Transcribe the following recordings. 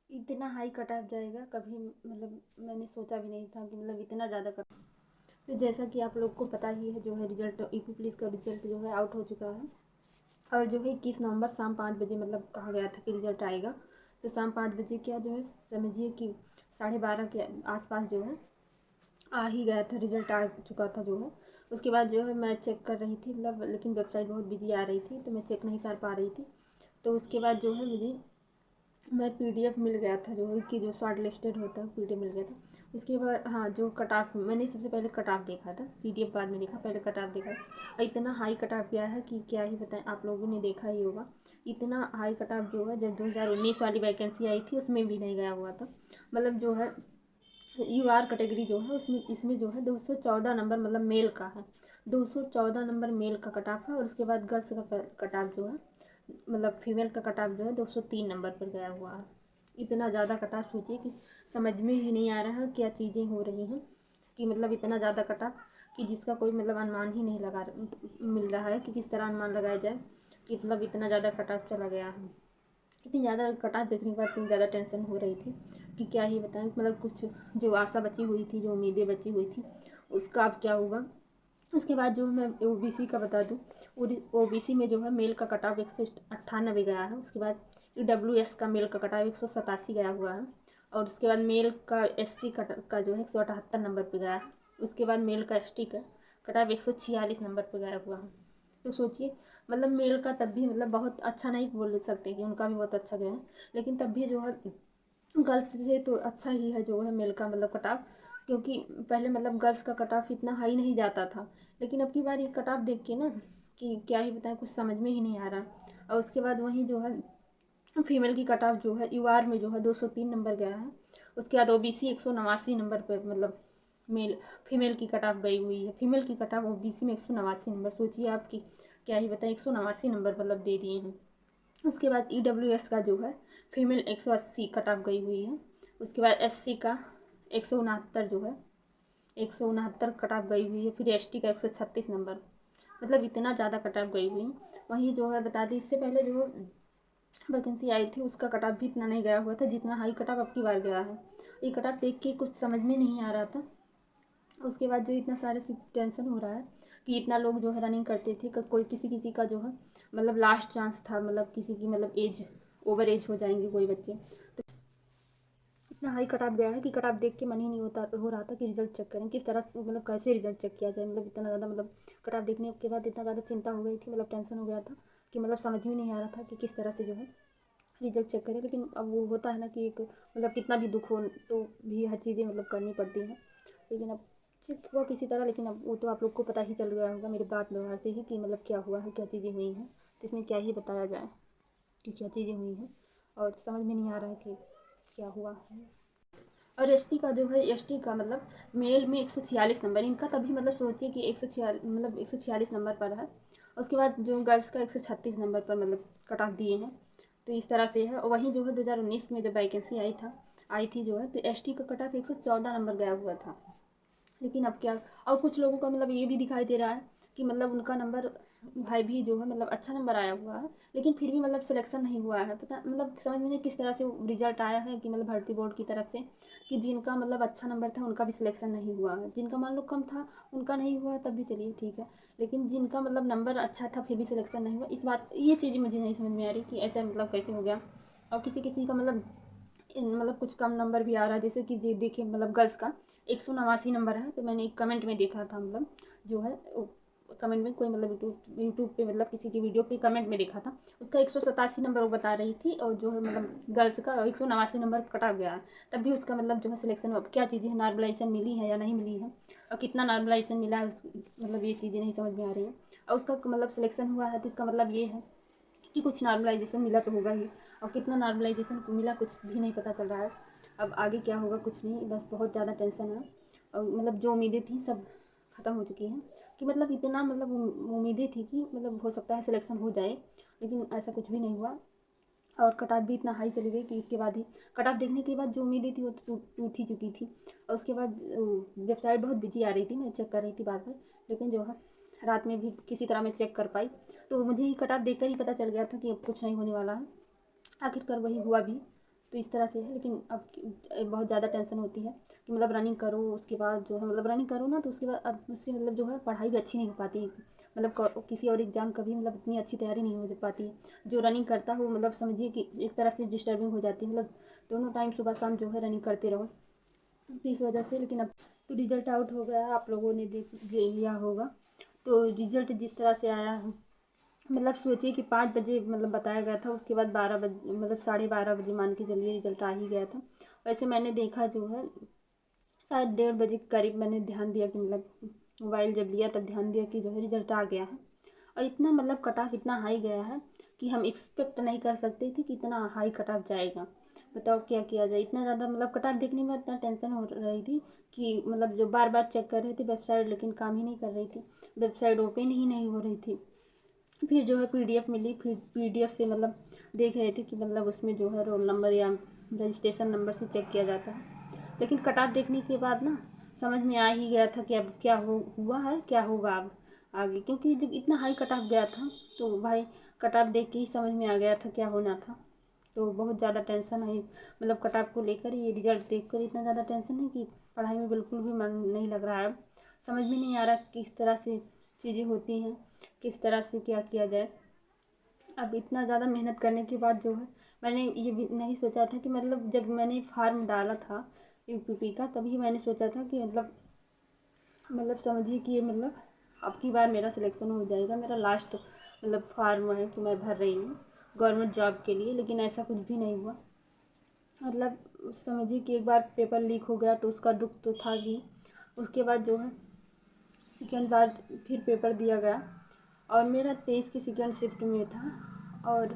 इतना high cut off जाएगा कभी मतलब मैंने सोचा भी नहीं था कि मतलब इतना ज़्यादा कट। तो जैसा कि आप लोग को पता ही है जो है रिजल्ट यूपी पुलिस का रिजल्ट जो है आउट हो चुका है। और जो है 21 नवंबर शाम 5 बजे मतलब कहा गया था कि रिजल्ट आएगा। तो शाम 5 बजे क्या जो है समझिए कि 12:30 के आसपास जो है आ ही गया था, रिजल्ट आ चुका था जो है। उसके बाद जो है मैं चेक कर रही थी मतलब, लेकिन वेबसाइट बहुत बिजी आ रही थी तो मैं चेक नहीं कर पा रही थी। तो उसके बाद जो है मुझे मैं पीडीएफ मिल गया था जो है कि जो शॉर्ट लिस्टेड होता है पीडीएफ मिल गया था। उसके बाद हाँ, जो कट ऑफ मैंने सबसे पहले कट ऑफ देखा था, पीडीएफ बाद में देखा, पहले कट ऑफ देखा। और इतना हाई कट ऑफ गया है कि क्या ही बताएं, आप लोगों ने देखा ही होगा। इतना हाई कट ऑफ जो है जब 2019 वाली वैकेंसी आई थी उसमें भी नहीं गया हुआ था। मतलब जो है यूआर कैटेगरी जो है उसमें इसमें जो है 214 नंबर मतलब मेल का है। 214 नंबर मेल का कट ऑफ है। और उसके बाद गर्ल्स का कट ऑफ जो है मतलब फीमेल का कट ऑफ जो है 203 नंबर पर गया हुआ है। इतना ज़्यादा कट ऑफ सोचिए कि समझ में ही नहीं आ रहा है क्या चीज़ें हो रही हैं कि मतलब इतना ज़्यादा कट ऑफ कि जिसका कोई मतलब अनुमान ही नहीं लगा मिल रहा है कि किस तरह अनुमान लगाया जाए कि मतलब इतना ज़्यादा कट ऑफ चला गया है। इतनी ज़्यादा कट ऑफ देखने के बाद इतनी ज़्यादा टेंशन हो रही थी कि क्या ही बताएं, मतलब कुछ जो आशा बची हुई थी, जो उम्मीदें बची हुई थी, उसका अब क्या होगा। उसके बाद जो मैं ओबीसी का बता दूं, ओबीसी में जो है मेल का कट ऑफ 198 गया है। उसके बाद ईडब्ल्यूएस का मेल का कट ऑफ 187 गया हुआ है। और उसके बाद मेल का एससी का जो है 178 नंबर पर गया है। उसके बाद मेल का एसटी का कट ऑफ 146 नंबर पर गया हुआ है। तो सोचिए मतलब मेल का तब भी मतलब बहुत अच्छा नहीं बोल सकते कि उनका भी बहुत अच्छा गया है, लेकिन तब भी जो है गर्ल्स से तो अच्छा ही है जो है मेल का मतलब कट ऑफ। क्योंकि पहले मतलब गर्ल्स का कट ऑफ इतना हाई नहीं जाता था, लेकिन अब की बार ये कट ऑफ देख के ना कि क्या ही बताएं, कुछ समझ में ही नहीं आ रहा। और उसके बाद वहीं जो है फीमेल की कट ऑफ जो है यूआर में जो है 203 नंबर गया है। उसके बाद ओबीसी 189 नंबर पर मतलब मेल फीमेल की कट ऑफ गई हुई है। फीमेल की कट ऑफ ओबीसी में 189 नंबर, सोचिए आपकी क्या ही बताएं 189 नंबर मतलब दे दिए हैं। उसके बाद ईडब्ल्यूएस का जो है फीमेल 180 कट ऑफ गई हुई है। उसके बाद एससी का 169 जो है 169 कट ऑफ गई हुई है। फिर एसटी का 136 नंबर, मतलब इतना ज़्यादा कट ऑफ गई हुई। वहीं जो है बता दी इससे पहले जो वैकेंसी आई थी उसका कट ऑफ भी इतना नहीं गया हुआ था जितना हाई कट ऑफ अब की बार गया है। ये कट ऑफ देख के कुछ समझ में नहीं आ रहा था। उसके बाद जो इतना सारे टेंशन हो रहा है कि इतना लोग जो है रनिंग करते थे, कोई किसी किसी का जो है मतलब लास्ट चांस था, मतलब किसी की मतलब एज ओवर एज हो जाएंगे कोई बच्चे। तो इतना हाई कट ऑफ गया है कि कट ऑफ देख के मन ही नहीं होता हो रहा था कि रिजल्ट चेक करें किस तरह से, मतलब कैसे रिजल्ट चेक किया जाए। मतलब इतना ज़्यादा मतलब कट ऑफ देखने के बाद इतना ज़्यादा चिंता हो गई थी, मतलब टेंशन हो गया था कि मतलब समझ में नहीं आ रहा था कि किस तरह से जो है रिजल्ट चेक करें। लेकिन अब वो होता है ना कि एक मतलब कितना भी दुख हो तो भी हर चीज़ें मतलब करनी पड़ती हैं। लेकिन अब चेक हुआ किसी तरह, लेकिन अब वो तो आप लोग को पता ही चल गया होगा मेरे बात व्यवहार से ही कि मतलब क्या हुआ है, क्या चीज़ें हुई हैं। तो इसमें क्या ही बताया जाए कि क्या चीज़ें हुई हैं, और समझ में नहीं आ रहा है कि क्या हुआ है। और एसटी का जो है एसटी का मतलब मेल में 146 नंबर इनका, तभी मतलब सोचिए कि 146 मतलब 146 नंबर पर है। उसके बाद जो गर्ल्स का 136 नंबर पर मतलब कट ऑफ दिए हैं। तो इस तरह से है। और वहीं जो है 2019 में जब वैकेंसी आई थी जो है, तो एसटी का कट ऑफ 114 नंबर गया हुआ था। लेकिन अब क्या, और कुछ लोगों का मतलब ये भी दिखाई दे रहा है कि मतलब उनका नंबर भाई भी जो है मतलब अच्छा नंबर आया हुआ है, लेकिन फिर भी मतलब सिलेक्शन नहीं हुआ है। पता मतलब समझ में नहीं किस तरह से रिजल्ट आया है कि मतलब भर्ती बोर्ड की तरफ से कि जिनका मतलब अच्छा नंबर था उनका भी सिलेक्शन नहीं हुआ है, जिनका मान लो कम था उनका नहीं हुआ है तब भी चलिए ठीक है, लेकिन जिनका मतलब नंबर अच्छा था फिर भी सिलेक्शन नहीं हुआ। इस बात ये चीज़ मुझे नहीं समझ में आ रही कि ऐसा मतलब कैसे हो गया। और किसी किसी का मतलब कुछ कम नंबर भी आ रहा है, जैसे कि ये देखिए मतलब गर्ल्स का 189 नंबर है। तो मैंने एक कमेंट में देखा था मतलब जो है कमेंट में कोई मतलब यूट्यूब पे मतलब किसी की वीडियो पे कमेंट में देखा था, उसका 187 नंबर वो बता रही थी। और जो है मतलब गर्ल्स का 189 नंबर कटा गया है, तब भी उसका मतलब जो है सिलेक्शन अब क्या चीज़ें नॉर्मलाइजेशन मिली है या नहीं मिली है, और कितना नॉर्मलाइजेशन मिला है मतलब ये चीज़ें नहीं समझ में आ रही है। और उसका मतलब सिलेक्शन हुआ है तो इसका मतलब ये है कि कुछ नॉर्मलाइजेशन मिला तो होगा ही, और कितना नॉर्मलाइजेशन मिला कुछ भी नहीं पता चल रहा है। अब आगे क्या होगा कुछ नहीं, बस बहुत ज़्यादा टेंशन है। और मतलब जो उम्मीदें थी सब ख़त्म हो चुकी हैं कि मतलब इतना मतलब उम्मीदें थी कि मतलब हो सकता है सिलेक्शन हो जाए, लेकिन ऐसा कुछ भी नहीं हुआ। और कट ऑफ भी इतना हाई चली गई कि इसके बाद ही कट ऑफ देखने के बाद जो उम्मीदें थी वो तो टूट ही चुकी थी। और उसके बाद वेबसाइट बहुत बिजी आ रही थी, मैं चेक कर रही थी बार बार, लेकिन जो है रात में भी किसी तरह मैं चेक कर पाई। तो मुझे ही कट ऑफ देख कर ही पता चल गया था कि अब कुछ नहीं होने वाला है। आखिरकार वही हुआ भी। तो इस तरह से है। लेकिन अब बहुत ज़्यादा टेंशन होती है कि मतलब रनिंग करो, उसके बाद जो है मतलब रनिंग करो ना, तो उसके बाद अब उससे मतलब जो है पढ़ाई भी अच्छी नहीं हो पाती, मतलब किसी और एग्ज़ाम का भी मतलब इतनी अच्छी तैयारी नहीं हो पाती। जो रनिंग करता है वो मतलब समझिए कि एक तरह से डिस्टर्बिंग हो जाती है, मतलब दोनों टाइम सुबह शाम जो है रनिंग करते रहो, तो इस वजह से। लेकिन अब तो रिज़ल्ट आउट हो गया, आप लोगों ने देख लिया होगा। तो रिज़ल्ट जिस तरह से आया है, मतलब सोचिए कि 5 बजे मतलब बताया गया था, उसके बाद 12 बजे मतलब 12:30 बजे मान के चलिए रिज़ल्ट आ ही गया था। वैसे मैंने देखा जो है शायद 1:30 बजे के करीब मैंने ध्यान दिया कि मतलब मोबाइल जब लिया तब ध्यान दिया कि जो है रिज़ल्ट आ गया है। और इतना मतलब कट ऑफ इतना हाई गया है कि हम एक्सपेक्ट नहीं कर सकते थे कि इतना हाई कट ऑफ जाएगा। बताओ क्या किया जाए, इतना ज़्यादा मतलब कट ऑफ देखने में इतना टेंशन हो रही थी कि मतलब जो बार बार चेक कर रहे थे वेबसाइट, लेकिन काम ही नहीं कर रही थी, वेबसाइट ओपन ही नहीं हो रही थी। फिर जो है पीडीएफ मिली, फिर पीडीएफ से मतलब देख रहे थे कि मतलब उसमें जो है रोल नंबर या रजिस्ट्रेशन नंबर से चेक किया जाता है। लेकिन कट ऑफ देखने के बाद ना समझ में आ ही गया था कि अब क्या हुआ है, क्या होगा अब आगे, क्योंकि जब इतना हाई कट ऑफ गया था तो भाई कट ऑफ देख के ही समझ में आ गया था क्या होना था। तो बहुत ज़्यादा टेंशन है मतलब कट ऑफ को लेकर, ये रिजल्ट देख कर इतना ज़्यादा टेंशन है कि पढ़ाई में बिल्कुल भी मन नहीं लग रहा है। अब समझ में नहीं आ रहा किस तरह से चीज़ें होती हैं, किस तरह से क्या किया जाए। अब इतना ज़्यादा मेहनत करने के बाद जो है मैंने ये भी नहीं सोचा था कि मतलब जब मैंने फार्म डाला था यूपीपी का, तभी मैंने सोचा था कि मतलब समझिए कि ये मतलब अब की बार मेरा सिलेक्शन हो जाएगा, मेरा लास्ट मतलब फार्म है कि मैं भर रही हूँ गवर्नमेंट जॉब के लिए। लेकिन ऐसा कुछ भी नहीं हुआ, मतलब समझिए कि एक बार पेपर लीक हो गया तो उसका दुख तो था ही। उसके बाद जो है सेकेंड बार फिर पेपर दिया गया और मेरा 23 की सेकेंड शिफ्ट में था। और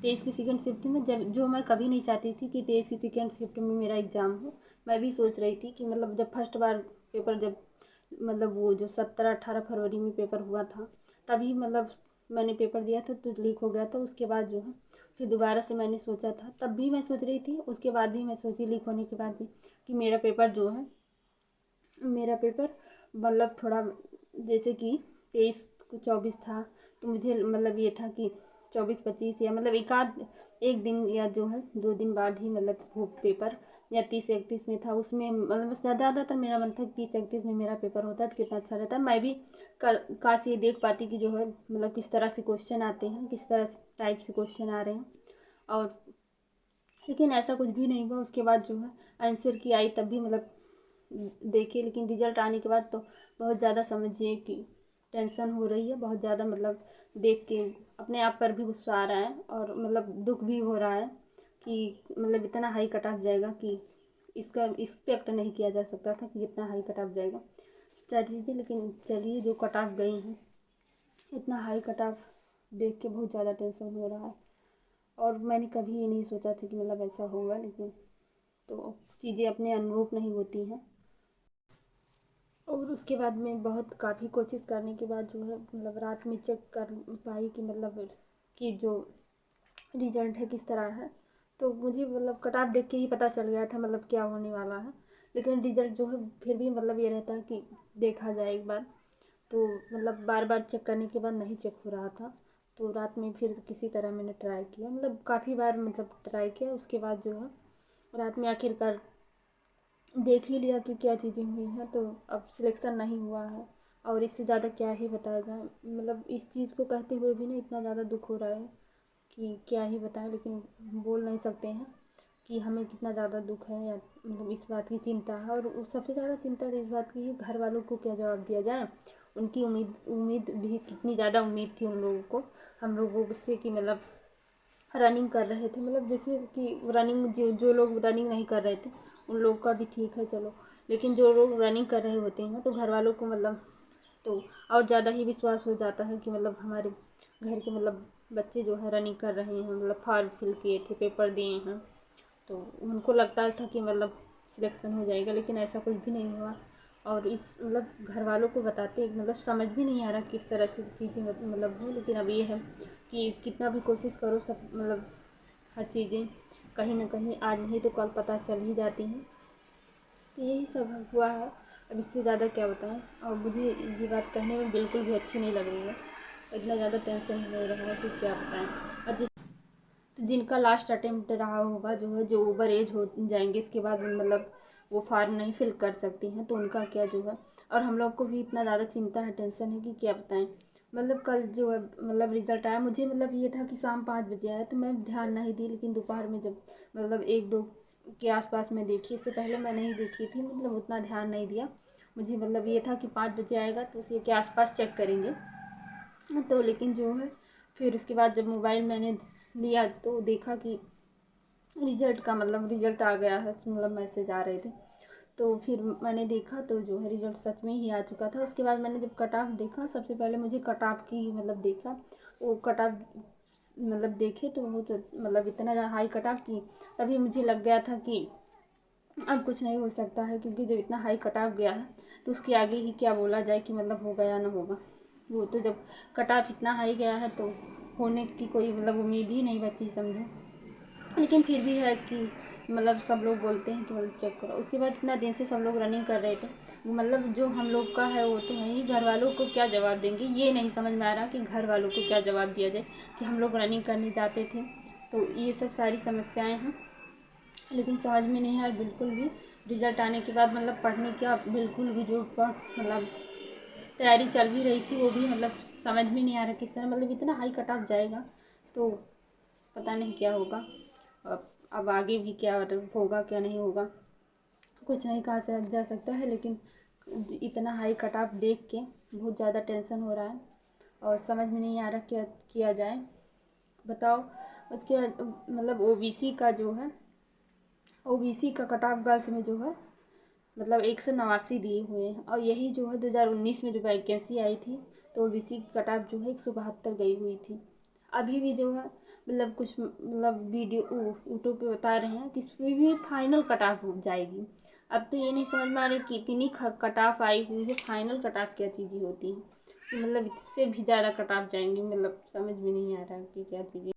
23 की सेकेंड शिफ्ट में जब जो मैं कभी नहीं चाहती थी कि 23 की सेकेंड शिफ्ट में मेरा एग्ज़ाम हो। मैं भी सोच रही थी कि मतलब जब फर्स्ट बार पेपर जब मतलब वो जो 17-18 फरवरी में पेपर हुआ था, तभी मतलब मैंने पेपर दिया था तो लीक हो गया था। उसके बाद जो है फिर दोबारा से मैंने सोचा था, तब भी मैं सोच रही थी, उसके बाद भी मैं सोची लीक होने के बाद भी कि मेरा पेपर जो है मेरा पेपर मतलब थोड़ा जैसे कि 23 को 24 था, तो मुझे मतलब ये था कि 24-25 या मतलब एक दिन या जो है 2 दिन बाद ही मतलब वो पेपर या 30-31 में था, उसमें मतलब ज़्यादातर मेरा मन था 30-31 में मेरा पेपर होता तो कितना अच्छा रहता। मैं भी काश ये देख पाती कि जो है मतलब किस तरह से क्वेश्चन आते हैं, किस तरह टाइप से क्वेश्चन आ रहे हैं। और लेकिन ऐसा कुछ भी नहीं हुआ। उसके बाद जो है आंसर की आई तब भी मतलब देखिए, लेकिन रिजल्ट आने के बाद तो बहुत ज़्यादा समझिए कि टेंशन हो रही है, बहुत ज़्यादा मतलब देख के अपने आप पर भी गुस्सा आ रहा है और मतलब दुख भी हो रहा है कि मतलब इतना हाई कट ऑफ जाएगा कि इसका एक्सपेक्ट नहीं किया जा सकता था कि इतना हाई कट ऑफ जाएगा। चलिए, लेकिन चलिए जो कट ऑफ गई हैं, इतना हाई कट ऑफ देख के बहुत ज़्यादा टेंशन हो रहा है। और मैंने कभी ये नहीं सोचा था कि मतलब ऐसा होगा, लेकिन तो चीज़ें अपने अनुरूप नहीं होती हैं। और उसके बाद में बहुत काफ़ी कोशिश करने के बाद जो है मतलब रात में चेक कर पाई कि मतलब कि जो रिजल्ट है किस तरह है। तो मुझे मतलब कट ऑफ देख के ही पता चल गया था मतलब क्या होने वाला है। लेकिन रिजल्ट जो है फिर भी मतलब ये रहता है कि देखा जाए एक बार। तो मतलब बार बार चेक करने के बाद नहीं चेक हो रहा था, तो रात में फिर किसी तरह मैंने ट्राई किया, मतलब काफ़ी बार मतलब ट्राई किया। उसके बाद जो है रात में आखिरकार देख ही लिया कि क्या चीज़ें हुई हैं, तो अब सिलेक्शन नहीं हुआ है। और इससे ज़्यादा क्या ही बताया जाए, मतलब इस चीज़ को कहते हुए भी ना इतना ज़्यादा दुख हो रहा है कि क्या ही बताएं। लेकिन बोल नहीं सकते हैं कि हमें कितना ज़्यादा दुख है या मतलब इस बात की चिंता है। और सबसे ज़्यादा चिंता तो इस बात की है घर वालों को क्या जवाब दिया जाए। उनकी उम्मीद उम्मीद भी कितनी ज़्यादा उम्मीद थी उन लोगों को हम लोगों से कि मतलब रनिंग कर रहे थे, मतलब जैसे कि रनिंग जो जो लोग रनिंग नहीं कर रहे थे उन लोग का भी ठीक है चलो, लेकिन जो लोग रनिंग कर रहे होते हैं तो घर वालों को मतलब तो और ज़्यादा ही विश्वास हो जाता है कि मतलब हमारे घर के मतलब बच्चे जो है रनिंग कर रहे हैं, मतलब फॉर्म फिल किए थे, पेपर दिए हैं, तो उनको लगता था कि मतलब सिलेक्शन हो जाएगा। लेकिन ऐसा कुछ भी नहीं हुआ। और इस मतलब घर वालों को बताते मतलब समझ भी नहीं आ रहा किस तरह से चीज़ें मतलब हो। लेकिन अब ये है कि कितना भी कोशिश करो सब मतलब हर चीज़ें कहीं ना कहीं आज नहीं तो कल पता चल ही जाती हैं। तो यही सब हुआ है। अब इससे ज़्यादा क्या बताएं, और मुझे ये बात कहने में बिल्कुल भी अच्छी नहीं लग रही है, इतना ज़्यादा टेंशन हो रहा है कि क्या बताएं। और तो जिनका लास्ट अटेम्प्ट रहा होगा जो है, जो ओवर एज हो जाएंगे इसके बाद मतलब वो फॉर्म नहीं फिल कर सकती हैं, तो उनका क्या जो है। और हम लोग को भी इतना ज़्यादा चिंता है, टेंशन है कि क्या बताएं। मतलब कल जो है मतलब रिजल्ट आया, मुझे मतलब ये था कि शाम 5 बजे आया, तो मैं ध्यान नहीं दी। लेकिन दोपहर में जब मतलब 1-2 के आसपास मैं देखी, इससे पहले मैं नहीं देखी थी, मतलब उतना ध्यान नहीं दिया। मुझे मतलब ये था कि 5 बजे आएगा तो उसी के आसपास चेक करेंगे। तो लेकिन जो है फिर उसके बाद जब मोबाइल मैंने लिया तो देखा कि रिजल्ट का मतलब रिजल्ट आ गया है, मतलब मैसेज आ रहे थे। तो फिर मैंने देखा तो जो है रिजल्ट सच में ही आ चुका था। उसके बाद मैंने जब कट ऑफ देखा, सबसे पहले मुझे कट ऑफ की मतलब देखा, वो कट ऑफ मतलब देखे तो वो तो मतलब इतना हाई कट ऑफ की, तभी मुझे लग गया था कि अब कुछ नहीं हो सकता है, क्योंकि जब इतना हाई कट ऑफ गया है तो उसके आगे ही क्या बोला जाए कि मतलब होगा या ना होगा। वो तो जब कट ऑफ इतना हाई गया है तो होने की कोई मतलब उम्मीद ही नहीं बची समझो। लेकिन फिर भी है कि मतलब सब लोग बोलते हैं कि मतलब चेक करो। उसके बाद इतना दिन से सब लोग रनिंग कर रहे थे, मतलब जो हम लोग का है वो तो है ही, घर वालों को क्या जवाब देंगे ये नहीं समझ में आ रहा कि घर वालों को क्या जवाब दिया जाए कि हम लोग रनिंग करने जाते थे। तो ये सब सारी समस्याएं हैं, लेकिन समझ में नहीं आया बिल्कुल भी। रिजल्ट आने के बाद मतलब पढ़ने का बिल्कुल भी जो मतलब तैयारी चल भी रही थी वो भी मतलब समझ में नहीं आ रहा किस तरह, मतलब इतना हाई कट ऑफ जाएगा तो पता नहीं क्या होगा। अब आगे भी क्या होगा क्या नहीं होगा कुछ नहीं कहा जा सकता है। लेकिन इतना हाई कट ऑफ देख के बहुत ज़्यादा टेंशन हो रहा है और समझ में नहीं आ रहा क्या किया जाए, बताओ। उसके मतलब ओबीसी का जो है, ओबीसी का कट ऑफ गर्ल्स में जो है मतलब 189 दिए हुए हैं, और यही जो है 2019 में जो वैकेंसी आई थी तो ओबीसी की कट ऑफ जो है 172 गई हुई थी। अभी भी जो है मतलब कुछ मतलब वीडियो यूट्यूब पे बता रहे हैं कि इसमें भी फाइनल कट ऑफ हो जाएगी। अब तो ये नहीं समझ में आ रही कि इतनी कट ऑफ आई हुई है, फाइनल कट ऑफ क्या चीज़ें होती हैं कि मतलब इससे भी ज़्यादा कट ऑफ जाएंगी, मतलब समझ में नहीं आ रहा कि क्या चीज़ें।